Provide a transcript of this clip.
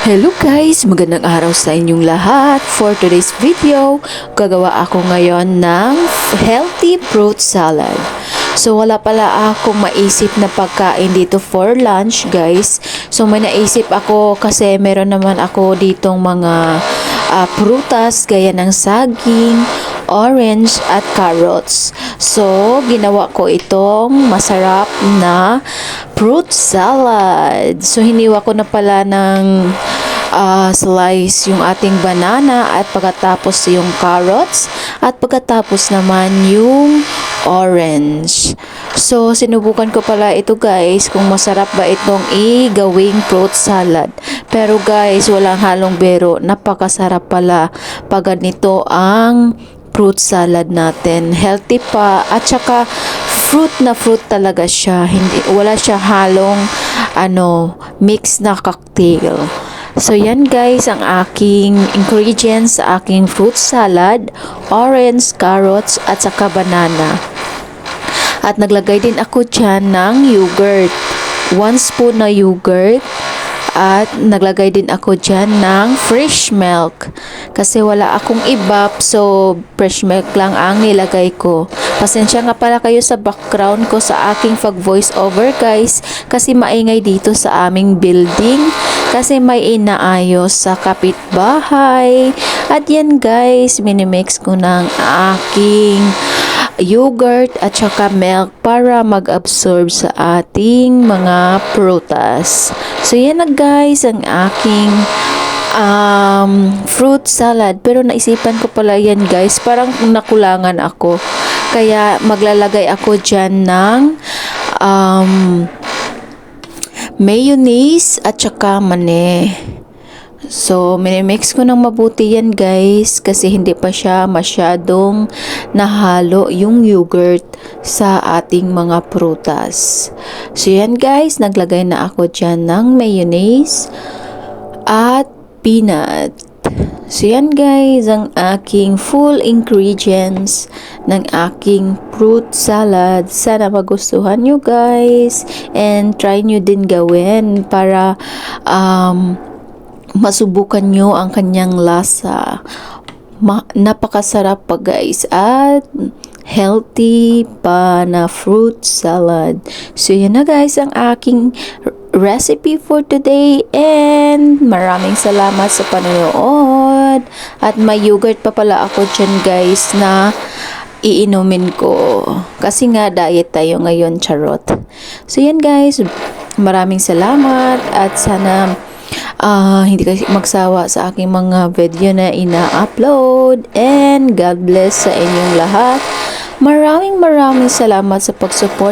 Hello guys! Magandang araw sa inyong lahat. For today's video, gagawa ako ngayon ng healthy fruit salad. So wala pala akong maisip na pagkain dito for lunch guys. So may naisip ako kasi meron naman ako ditong mga prutas gaya ng saging, orange at carrots. So ginawa ko itong masarap na fruit salad. So hiniwa ko na pala ng slice yung ating banana at pagkatapos yung carrots at pagkatapos naman yung orange. So sinubukan ko pala ito guys kung masarap ba itong gawing fruit salad. Pero guys, walang halong bero, napakasarap pala pag ganito ang fruit salad natin. Healthy pa at saka fruit na fruit talaga siya. Wala siya halong mix na cocktail. So yan guys ang aking ingredients sa aking fruit salad: orange, carrots at saka banana. At naglagay din ako dyan ng yogurt, 1 spoon na yogurt. At naglagay din ako dyan ng fresh milk. Kasi wala akong ibap, so fresh milk lang ang nilagay ko. Pasensya nga pala kayo sa background ko sa aking voice over guys. Kasi maingay dito sa aming building. Kasi may inaayos sa kapitbahay. At yan guys, minimix ko ng aking yogurt at saka milk para mag-absorb sa ating mga prutas. So yan na guys ang aking fruit salad. Pero naisipan ko pala yan guys, parang nakulangan ako. Kaya maglalagay ako dyan ng mayonnaise at saka mani. So, minimix ko ng mabuti yan guys kasi hindi pa siya masyadong nahalo yung yogurt sa ating mga prutas. So, yan guys, naglagay na ako dyan ng mayonnaise at peanut. So, yan guys, ang aking full ingredients ng aking fruit salad. Sana magustuhan nyo guys and try nyo din gawin para masubukan nyo ang kanyang lasa. Napakasarap pa guys at healthy pa na fruit salad. So yun na guys ang aking recipe for today and maraming salamat sa panonood. At may yogurt pa pala ako dyan guys na iinumin ko kasi nga diet tayo ngayon, charot. So yan guys, maraming salamat at sana hindi kasi magsawa sa aking mga video na ina-upload and God bless sa inyong lahat. Maraming salamat sa pag-support